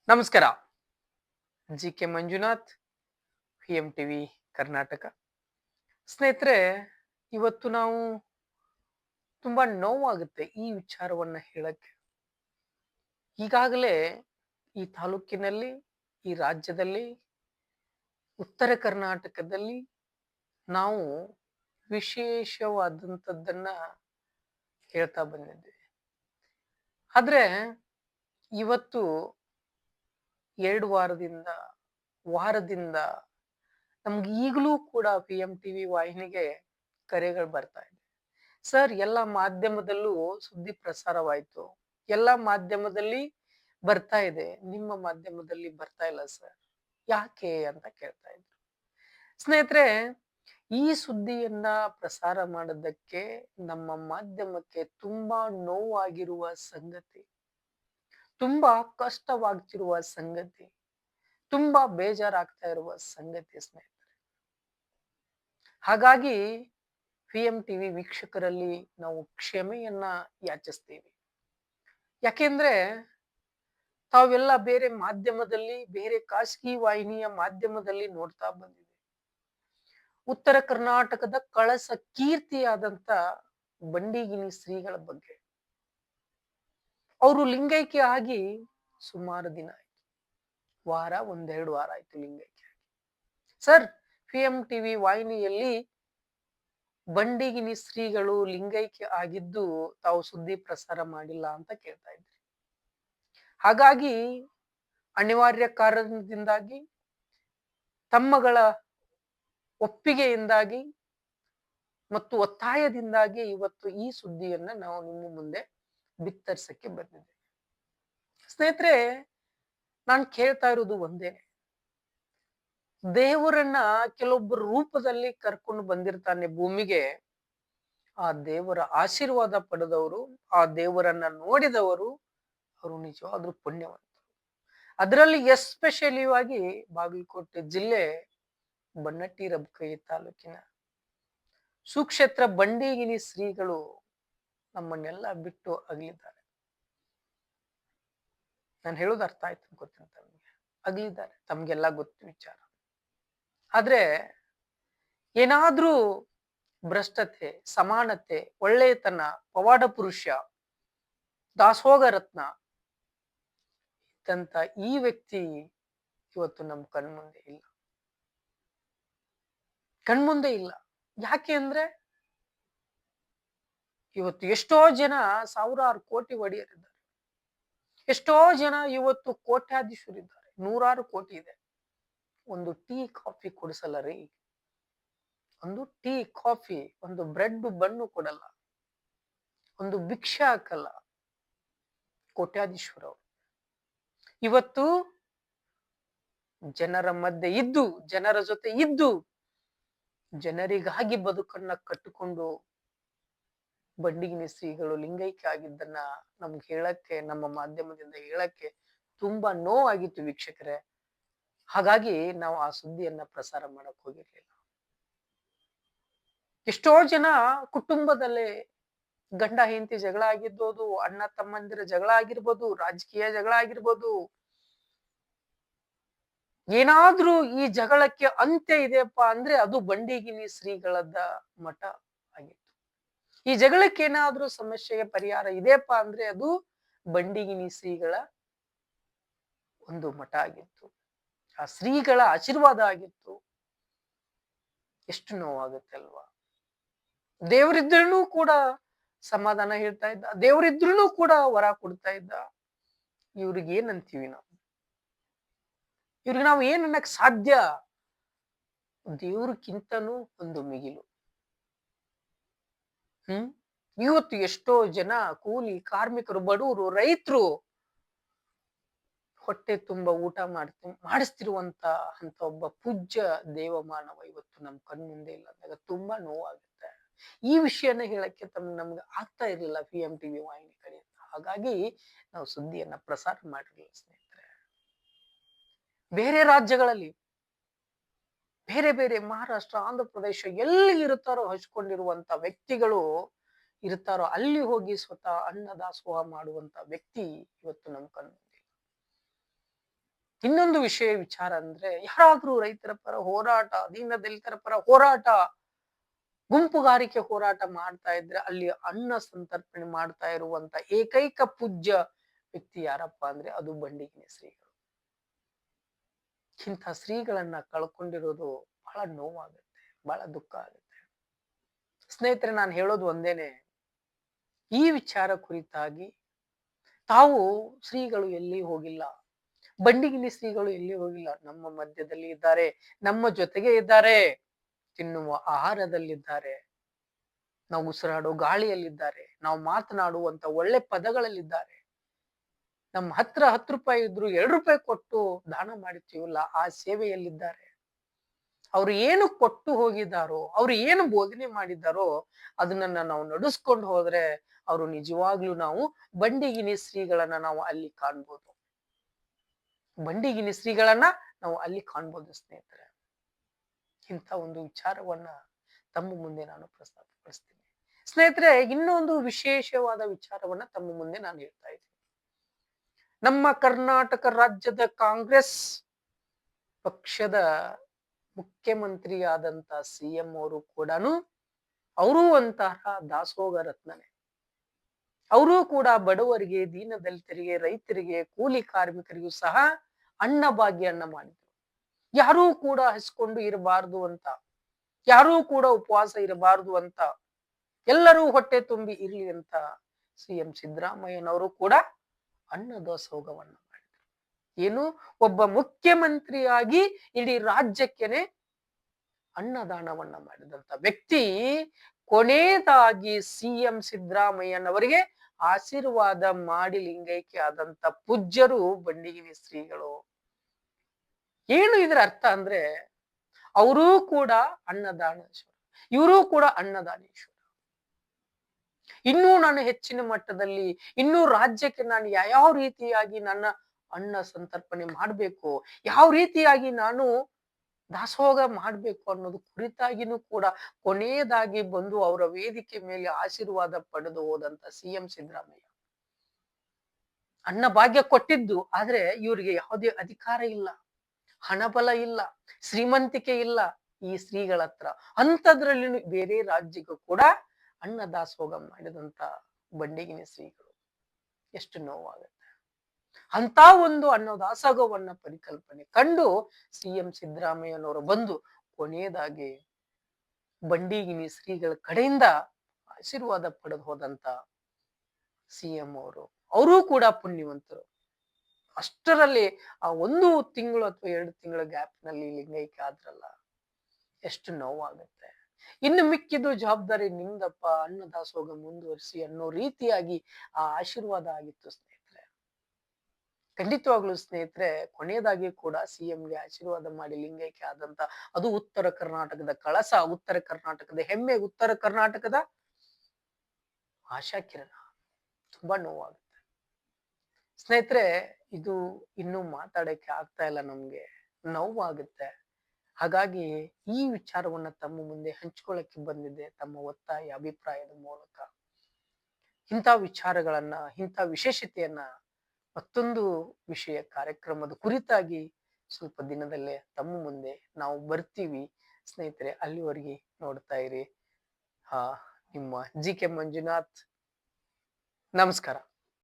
ನಮಸ್ಕಾರ. ಜಿ.ಕೆ. ಮಂಜುನಾಥ್, ಪಿ.ಎಂ.ಟಿ.ವಿ. ಕರ್ನಾಟಕ. ಸ್ನೇಹಿತರೆ, ಇವತ್ತು ನಾವು ತುಂಬಾ ನೋವಾಗುತ್ತೆ ಈ ವಿಚಾರವನ್ನ ಹೇಳಕ್ಕೆ. ಈಗಾಗಲೇ ಈ ತಾಲೂಕಿನಲ್ಲಿ, ಈ ರಾಜ್ಯದಲ್ಲಿ, ಉತ್ತರ ಕರ್ನಾಟಕದಲ್ಲಿ ನಾವು ವಿಶೇಷವಾದಂಥದ್ದನ್ನ ಹೇಳ್ತಾ ಬಂದಿದ್ದೇವೆ. ಆದ್ರೆ ಇವತ್ತು 2 ವಾರದಿಂದ ನಮ್ಗೆ ಈಗಲೂ ಕೂಡ ಪಿ.ಎಂ.ಟಿ.ವಿ. ವಾಹಿನಿಗೆ ಕರೆಗಳು ಬರ್ತಾ ಇದೆ. ಸರ್, ಎಲ್ಲ ಮಾಧ್ಯಮದಲ್ಲೂ ಸುದ್ದಿ ಪ್ರಸಾರವಾಯ್ತು. ಎಲ್ಲ ಮಾಧ್ಯಮದಲ್ಲಿ ಬರ್ತಾ ಇದೆ. ನಿಮ್ಮ ಮಾಧ್ಯಮದಲ್ಲಿ ಬರ್ತಾ ಇಲ್ಲ ಸರ್. ಯಾಕೆ ಅಂತ ಕೇಳ್ತಾ ಇದ್ರು. ಸ್ನೇಹಿತರೆ, ಈ ಸುದ್ದಿಯನ್ನ ಪ್ರಸಾರ ಮಾಡೋದಕ್ಕೆ ನಮ್ಮ ಮಾಧ್ಯಮಕ್ಕೆ ತುಂಬಾ ನೋವಾಗಿರುವ ಸಂಗತಿ, ತುಂಬಾ ಕಷ್ಟವಾಗ್ತಿರುವ ಸಂಗತಿ, ತುಂಬಾ ಬೇಜಾರಾಗ್ತಾ ಇರುವ ಸಂಗತಿ ಸ್ನೇಹಿತರೆ. ಹಾಗಾಗಿ ಪಿ.ಎಂ.ಟಿ.ವಿ. ವೀಕ್ಷಕರಲ್ಲಿ ನಾವು ಕ್ಷಮೆಯನ್ನ ಯಾಚಿಸ್ತೀವಿ. ಯಾಕೆಂದ್ರೆ ತಾವೆಲ್ಲ ಬೇರೆ ಮಾಧ್ಯಮದಲ್ಲಿ, ಬೇರೆ ಖಾಸಗಿ ವಾಹಿನಿಯ ಮಾಧ್ಯಮದಲ್ಲಿ ನೋಡ್ತಾ ಬಂದಿದೆ. ಉತ್ತರ ಕರ್ನಾಟಕದ ಕಳಸ ಕೀರ್ತಿಯಾದಂತ ಬಂಡಿಗಿನಿ ಶ್ರೀಗಳ ಬಗ್ಗೆ. ಅವರು ಲಿಂಗೈಕ್ಯ ಆಗಿ ಸುಮಾರು ದಿನ ಆಯ್ತು. ಒಂದೆರಡು ವಾರ ಆಯ್ತು ಲಿಂಗೈಕ್ಯ ಆಗಿ. ಸರ್, ಪಿ.ಎಂ.ಟಿ.ವಿ. ವಾಹಿನಿಯಲ್ಲಿ ಬಂಡಿಗಿನಿ ಶ್ರೀಗಳು ಲಿಂಗೈಕ್ಯ ಆಗಿದ್ದು ತಾವು ಸುದ್ದಿ ಪ್ರಸಾರ ಮಾಡಿಲ್ಲ ಅಂತ ಕೇಳ್ತಾ ಇದ್ರಿ. ಹಾಗಾಗಿ ಅನಿವಾರ್ಯ ಕಾರಣದಿಂದಾಗಿ, ತಮ್ಮಗಳ ಒಪ್ಪಿಗೆಯಿಂದಾಗಿ ಮತ್ತು ಒತ್ತಾಯದಿಂದಾಗಿ ಇವತ್ತು ಈ ಸುದ್ದಿಯನ್ನ ನಾವು ನಿಮ್ಮ ಮುಂದೆ ಬಿತ್ತರಿಸಕ್ಕೆ ಬಂದಿದ್ದೇವೆ. ಸ್ನೇಹಿತರೆ, ನಾನು ಕೇಳ್ತಾ ಇರೋದು ಒಂದೇನೆ. ದೇವರನ್ನ ಕೆಲವೊಬ್ಬರ ರೂಪದಲ್ಲಿ ಕರ್ಕೊಂಡು ಬಂದಿರ್ತಾನೆ ಭೂಮಿಗೆ. ಆ ದೇವರ ಆಶೀರ್ವಾದ ಪಡೆದವರು, ಆ ದೇವರನ್ನ ನೋಡಿದವರು, ಅವರು ನಿಜವಾಗ್ಲೂ ಪುಣ್ಯವಂತರು. ಅದರಲ್ಲಿ ಎಸ್ಪೆಷಲಿ ಆಗಿ ಬಾಗಲಕೋಟೆ ಜಿಲ್ಲೆ ಬನ್ನಟ್ಟಿ ರಬಕೈ ತಾಲೂಕಿನ ಸುಕ್ಷೇತ್ರ ಬಂಡಿಗಿನಿ ಶ್ರೀಗಳು ನಮ್ಮನ್ನೆಲ್ಲ ಬಿಟ್ಟು ಅಗಲಿದ್ದಾರೆ. ನಾನು ಹೇಳೋದು ಅರ್ಥ ಆಯ್ತು ಗೊತ್ತಿಲ್ಲ ತಮಗೆ. ಅಗಲಿದ್ದಾರೆ, ತಮ್ಗೆಲ್ಲ ಗೊತ್ತು ವಿಚಾರ. ಆದ್ರೆ ಏನಾದ್ರೂ ಭ್ರಷ್ಟತೆ, ಸಮಾನತೆ, ಒಳ್ಳೆಯತನ, ಪವಾಡ ಪುರುಷ, ದಾಸೋಗ ರತ್ನ ಇದ್ದಂತ ಈ ವ್ಯಕ್ತಿ ಇವತ್ತು ನಮ್ಮ ಕಣ್ಮುಂದೆ ಇಲ್ಲ. ಯಾಕೆ ಅಂದ್ರೆ ಇವತ್ತು ಎಷ್ಟೋ ಜನ ಸಾವಿರಾರು ಕೋಟಿ ಒಡೆಯರಿದ್ದಾರೆ. ಎಷ್ಟೋ ಜನ ಇವತ್ತು ಕೋಟ್ಯಾಧೀಶರಿದ್ದಾರೆ. 100 ಕೋಟಿ ಇದೆ. ಒಂದು ಟೀ ಕಾಫಿ ಕೊಡಿಸಲ್ಲ ರೀ. ಒಂದು ಟೀ ಕಾಫಿ, ಒಂದು ಬ್ರೆಡ್ ಬನ್ನು ಕೊಡಲ್ಲ, ಒಂದು ಭಿಕ್ಷೆ ಹಾಕಲ್ಲ. ಕೋಟ್ಯಾಧೀಶ್ವರ ಇವತ್ತು ಜನರ ಮಧ್ಯೆ ಇದ್ದು, ಜನರ ಜೊತೆ ಇದ್ದು, ಜನರಿಗಾಗಿ ಬದುಕನ್ನ ಕಟ್ಟಿಕೊಂಡು ಬಂಡಿಗಿನಿ ಶ್ರೀಗಳು ಲಿಂಗೈಕ್ಯ ಆಗಿದ್ದನ್ನ ನಮ್ಗೆ ಹೇಳಕ್ಕೆ, ನಮ್ಮ ಮಾಧ್ಯಮದಿಂದ ಹೇಳಕ್ಕೆ ತುಂಬಾ ನೋವಾಗಿತ್ತು ವೀಕ್ಷಕರೇ. ಹಾಗಾಗಿ ನಾವು ಆ ಸುದ್ದಿಯನ್ನ ಪ್ರಸಾರ ಮಾಡಕ್ ಹೋಗಿರ್ಲಿಲ್ಲ. ಎಷ್ಟೋ ಜನ ಕುಟುಂಬದಲ್ಲೇ ಗಂಡ ಹೆಂಡತಿ ಜಗಳ ಆಗಿರ್ಬೋದು, ಅಣ್ಣ ತಮ್ಮಂದಿರ ಜಗಳ ಆಗಿರ್ಬೋದು, ರಾಜಕೀಯ ಜಗಳ ಆಗಿರ್ಬೋದು, ಏನಾದ್ರೂ ಈ ಜಗಳಕ್ಕೆ ಅಂತ್ಯ ಇದೆಯಪ್ಪ ಅಂದ್ರೆ ಅದು ಬಂಡಿಗಿನಿ ಶ್ರೀಗಳದ ಮಠ ಆಗಿತ್ತು. ಈ ಜಗಳಕ್ಕೆ ಏನಾದ್ರೂ ಸಮಸ್ಯೆಗೆ ಪರಿಹಾರ ಇದೆಯಪ್ಪ ಅಂದ್ರೆ ಅದು ಬಂಡಿಗಿನಿ ಶ್ರೀಗಳ ಒಂದು ಮಠ ಆಗಿತ್ತು. ಆ ಶ್ರೀಗಳ ಆಶೀರ್ವಾದ ಆಗಿತ್ತು. ಎಷ್ಟು ನೋವಾಗುತ್ತೆ ಅಲ್ವಾ? ದೇವರಿದ್ರೂ ಕೂಡ ಸಮಾಧಾನ ಹೇಳ್ತಾ ಇದ್ದ, ದೇವರಿದ್ರೂ ಕೂಡ ವರ ಕೊಡ್ತಾ ಇದ್ದ. ಇವ್ರಿಗೆ ಏನಂತೀವಿ ನಾವು? ಇವ್ರಿಗೆ ನಾವು ಏನ್ ಅನ್ನಕ್ ಸಾಧ್ಯ? ದೇವ್ರಕ್ಕಿಂತನೂ ಒಂದು ಮಿಗಿಲು. ಇವತ್ತು ಎಷ್ಟೋ ಜನ ಕೂಲಿ ಕಾರ್ಮಿಕರು, ಬಡವರು, ರೈತರು ಹೊಟ್ಟೆ ತುಂಬ ಊಟ ಮಾಡಿಸ್ತಿರುವಂತ ಅಂತ ಒಬ್ಬ ಪೂಜ್ಯ ದೇವಮಾನವ ಇವತ್ತು ನಮ್ ಕಣ್ಮುಂದೆ ಇಲ್ಲ ಅಂದಾಗ ತುಂಬಾ ನೋವಾಗುತ್ತೆ. ಈ ವಿಷಯನ ಹೇಳಕ್ಕೆ ನಮ್ಗೆ ಆಗ್ತಾ ಇರ್ಲಿಲ್ಲ ಪಿ.ಎಂ.ಟಿ.ವಿ. ವಾಹಿನಿ ಕಡೆಯಿಂದ. ಹಾಗಾಗಿ ನಾವು ಸುದ್ದಿಯನ್ನ ಪ್ರಸಾರ ಮಾಡಿರ್ಲಿಲ್ಲ ಸ್ನೇಹಿತರೆ. ಬೇರೆ ರಾಜ್ಯಗಳಲ್ಲಿ, ಬೇರೆ ಬೇರೆ ಮಹಾರಾಷ್ಟ್ರ, ಆಂಧ್ರ ಪ್ರದೇಶ ಎಲ್ಲಿ ಇರುತ್ತಾರೋ ಹಚ್ಕೊಂಡಿರುವಂತ ವ್ಯಕ್ತಿಗಳು ಇರ್ತಾರೋ ಅಲ್ಲಿ ಹೋಗಿ ಸ್ವತಃ ಅನ್ನ ದಾಸೋಹ ಮಾಡುವಂತ ವ್ಯಕ್ತಿ ಇವತ್ತು ನಮ್ ಕಣ್ಮುಂದೆ. ಇನ್ನೊಂದು ವಿಚಾರ ಅಂದ್ರೆ ಯಾರಾದ್ರೂ ರೈತರ ಪರ ಹೋರಾಟ, ದೀನದಲಿತರ ಪರ ಹೋರಾಟ, ಗುಂಪುಗಾರಿಕೆ ಹೋರಾಟ ಮಾಡ್ತಾ ಇದ್ರೆ ಅಲ್ಲಿ ಅನ್ನ ಸಂತರ್ಪಣೆ ಮಾಡ್ತಾ ಇರುವಂತ ಏಕೈಕ ಪೂಜ್ಯ ವ್ಯಕ್ತಿ ಯಾರಪ್ಪ ಅಂದ್ರೆ ಅದು ಬಂಡಿಗಿನಿ ಶ್ರೀಗಳು. ಇಂಥ ಶ್ರೀಗಳನ್ನ ಕಳ್ಕೊಂಡಿರೋದು ಬಹಳ ನೋವಾಗುತ್ತೆ, ಬಹಳ ದುಃಖ ಆಗುತ್ತೆ. ಸ್ನೇಹಿತರೆ, ನಾನು ಹೇಳೋದು ಒಂದೇನೆ, ಈ ವಿಚಾರ ಕುರಿತಾಗಿ ತಾವು ಶ್ರೀಗಳು ಎಲ್ಲಿ ಹೋಗಿಲ್ಲ, ಬಂಡಿಗಿನಿ ಶ್ರೀಗಳು ಎಲ್ಲಿ ಹೋಗಿಲ್ಲ, ನಮ್ಮ ಮಧ್ಯದಲ್ಲಿ ಇದ್ದಾರೆ, ನಮ್ಮ ಜೊತೆಗೆ ಇದ್ದಾರೆ, ತಿನ್ನುವ ಆಹಾರದಲ್ಲಿದ್ದಾರೆ, ನಾವು ಉಸಿರಾಡೋ ಗಾಳಿಯಲ್ಲಿದ್ದಾರೆ, ನಾವು ಮಾತನಾಡುವಂತ ಒಳ್ಳೆ ಪದಗಳಲ್ಲಿದ್ದಾರೆ. ನಮ್ಮ ಹತ್ರ 10 ರೂಪಾಯಿ ಇದ್ರು 2 ರೂಪಾಯಿ ಕೊಟ್ಟು ದಾನ ಮಾಡ್ತೀವಲ್ಲ, ಆ ಸೇವೆಯಲ್ಲಿದ್ದಾರೆ. ಅವ್ರು ಏನು ಕೊಟ್ಟು ಹೋಗಿದ್ದಾರೋ, ಅವ್ರು ಏನು ಬೋಧನೆ ಮಾಡಿದ್ದಾರೋ ಅದನ್ನ ನಾವು ನಡೆಸ್ಕೊಂಡು ಹೋದ್ರೆ ಅವರು ನಿಜವಾಗ್ಲೂ ನಾವು ಬಂಡಿಗಿನಿ ಶ್ರೀಗಳನ್ನ ನಾವು ಅಲ್ಲಿ ಕಾಣ್ಬೋದು. ಬಂಡಿಗಿನಿ ಶ್ರೀಗಳನ್ನ ನಾವು ಅಲ್ಲಿ ಕಾಣ್ಬೋದು ಸ್ನೇಹಿತರೆ. ಇಂಥ ಒಂದು ವಿಚಾರವನ್ನ ತಮ್ಮ ಮುಂದೆ ನಾನು ಪ್ರಸ್ತಾಪಪಡಿಸ್ತೀನಿ. ಸ್ನೇಹಿತರೆ, ಇನ್ನೊಂದು ವಿಶೇಷವಾದ ವಿಚಾರವನ್ನ ತಮ್ಮ ಮುಂದೆ ನಾನು ಹೇಳ್ತಾ ಇದ್ದೀನಿ. ನಮ್ಮ ಕರ್ನಾಟಕ ರಾಜ್ಯದ ಕಾಂಗ್ರೆಸ್ ಪಕ್ಷದ ಮುಖ್ಯಮಂತ್ರಿಯಾದಂತ ಸಿಎಂ ಅವರು ಕೂಡ ಅವರೂ ಒಂತಹ ದಾಸೋಹ ರತ್ನನೇ. ಅವರೂ ಕೂಡ ಬಡವರಿಗೆ, ದೀನದಲಿತರಿಗೆ, ರೈತರಿಗೆ, ಕೂಲಿ ಕಾರ್ಮಿಕರಿಗೂ ಸಹ ಅನ್ನ ಭಾಗ್ಯನ್ನ ಮಾಡಿದ್ರು. ಯಾರೂ ಕೂಡ ಹಸ್ಕೊಂಡು ಇರಬಾರ್ದು ಅಂತ, ಯಾರೂ ಕೂಡ ಉಪವಾಸ ಇರಬಾರ್ದು ಅಂತ, ಎಲ್ಲರೂ ಹೊಟ್ಟೆ ತುಂಬಿ ಇರ್ಲಿ ಅಂತ ಸಿಎಂ ಸಿದ್ದರಾಮಯ್ಯನವರು ಕೂಡ ಅನ್ನ ದಾಸೋಹವನ್ನ ಮಾಡಿದ್ರು. ಏನು, ಒಬ್ಬ ಮುಖ್ಯಮಂತ್ರಿಯಾಗಿ ಇಡೀ ರಾಜ್ಯಕ್ಕೇನೆ ಅನ್ನದಾನವನ್ನ ಮಾಡಿದಂತ ವ್ಯಕ್ತಿ ಕೊನೆಯದಾಗಿ ಸಿಎಂ ಸಿದ್ದರಾಮಯ್ಯನವರಿಗೆ ಆಶೀರ್ವಾದ ಮಾಡಿ ಲಿಂಗೈಕ್ಯ ಆದಂತ ಪೂಜ್ಯರು ಬಂಡಿಗಿನಿ ಶ್ರೀಗಳು. ಏನು ಇದರ ಅರ್ಥ ಅಂದ್ರೆ, ಅವರೂ ಕೂಡ ಅನ್ನದಾನೇಶ್ವರ, ಇವರೂ ಕೂಡ ಅನ್ನದಾನೇಶ್ವರ. ಇನ್ನೂ ನಾನು ಹೆಚ್ಚಿನ ಮಟ್ಟದಲ್ಲಿ, ಇನ್ನೂ ರಾಜ್ಯಕ್ಕೆ ನಾನು ಯಾವ ರೀತಿಯಾಗಿ ನನ್ನ ಅನ್ನ ಸಂತರ್ಪಣೆ ಮಾಡ್ಬೇಕು, ಯಾವ ರೀತಿಯಾಗಿ ನಾನು ದಾಸೋಹ ಮಾಡ್ಬೇಕು ಅನ್ನೋದು ಕುರಿತಾಗಿನೂ ಕೂಡ ಕೊನೆಯದಾಗಿ ಬಂದು ಅವರ ವೇದಿಕೆ ಮೇಲೆ ಆಶೀರ್ವಾದ ಪಡೆದು ಹೋದಂತ ಸಿಎಂ ಸಿದ್ದರಾಮಯ್ಯ. ಅನ್ನ ಭಾಗ್ಯ ಕೊಟ್ಟಿದ್ದು, ಆದ್ರೆ ಇವರಿಗೆ ಯಾವುದೇ ಅಧಿಕಾರ ಇಲ್ಲ, ಹಣಬಲ ಇಲ್ಲ, ಶ್ರೀಮಂತಿಕೆ ಇಲ್ಲ ಈ ಶ್ರೀಗಳ ಹತ್ರ. ಅಂತದ್ರಲ್ಲಿ ಬೇರೆ ರಾಜ್ಯಕ್ಕೂ ಕೂಡ ಅನ್ನ ದಾಸೋಹ ಮಾಡಿದಂತ ಬಂಡಿಗಿನಿ ಶ್ರೀಗಳು. ಎಷ್ಟು ನೋವಾಗುತ್ತೆ. ಅಂತ ಒಂದು ಅನ್ನದಾಸೋಹವನ್ನ ಪರಿಕಲ್ಪನೆ ಕಂಡು ಸಿಎಂ ಸಿದ್ದರಾಮಯ್ಯನವರು ಬಂದು ಕೊನೆಯದಾಗಿ ಬಂಡಿಗಿನಿ ಶ್ರೀಗಳ ಕಡೆಯಿಂದ ಆಶೀರ್ವಾದ ಪಡೆದು ಹೋದಂತ ಸಿಎಂ ಅವರೂ ಕೂಡ ಪುಣ್ಯವಂತರು. ಅಷ್ಟರಲ್ಲಿ ಆ 1 ತಿಂಗಳು ಅಥವಾ 2 ತಿಂಗಳ ಗ್ಯಾಪ್ ನಲ್ಲಿ ಲಿಂಗೈಕ್ಯ ಆದ್ರಲ್ಲ, ಎಷ್ಟು ನೋವಾಗುತ್ತೆ. ಇನ್ನು ಮಿಕ್ಕಿದ್ದು ಜವಾಬ್ದಾರಿ ನಿಮ್ದಪ್ಪ, ಅನ್ನದಾಸೋಹ ಮುಂದುವರಿಸಿ ಅನ್ನೋ ರೀತಿಯಾಗಿ ಆ ಆಶೀರ್ವಾದ ಆಗಿತ್ತು ಸ್ನೇಹಿತರೆ. ಖಂಡಿತವಾಗ್ಲೂ ಸ್ನೇಹಿತರೆ, ಕೊನೆಯದಾಗಿ ಕೂಡ ಸಿಎಂಗೆ ಆಶೀರ್ವಾದ ಮಾಡಿ ಲಿಂಗೈಕ್ಯ ಆದಂತ ಅದು ಉತ್ತರ ಕರ್ನಾಟಕದ ಕಳಸ, ಉತ್ತರ ಕರ್ನಾಟಕದ ಹೆಮ್ಮೆ, ಉತ್ತರ ಕರ್ನಾಟಕದ ಆಶಾ ಕಿರಣ. ತುಂಬಾ ನೋವಾಗುತ್ತೆ ಸ್ನೇಹಿತರೆ. ಇದು ಇನ್ನೂ ಮಾತಾಡಕ್ಕೆ ಆಗ್ತಾ ಇಲ್ಲ, ನಮ್ಗೆ ನೋವಾಗುತ್ತೆ. ಹಾಗಾಗಿ ಈ ವಿಚಾರವನ್ನ ತಮ್ಮ ಮುಂದೆ ಹಂಚ್ಕೊಳ್ಳಕ್ಕೆ ಬಂದಿದೆ, ತಮ್ಮ ಒತ್ತಾಯ ಅಭಿಪ್ರಾಯದ ಮೂಲಕ. ಇಂಥ ವಿಚಾರಗಳನ್ನ, ಇಂಥ ವಿಶೇಷತೆಯನ್ನ ಮತ್ತೊಂದು ವಿಷಯ ಕಾರ್ಯಕ್ರಮದ ಕುರಿತಾಗಿ ಸ್ವಲ್ಪ ದಿನದಲ್ಲೇ ತಮ್ಮ ಮುಂದೆ ನಾವು ಬರ್ತೀವಿ ಸ್ನೇಹಿತರೆ. ಅಲ್ಲಿವರೆಗೆ ನೋಡ್ತಾ ಇರಿ. ನಿಮ್ಮ ಜಿ ಕೆ ಮಂಜುನಾಥ್. ನಮಸ್ಕಾರ.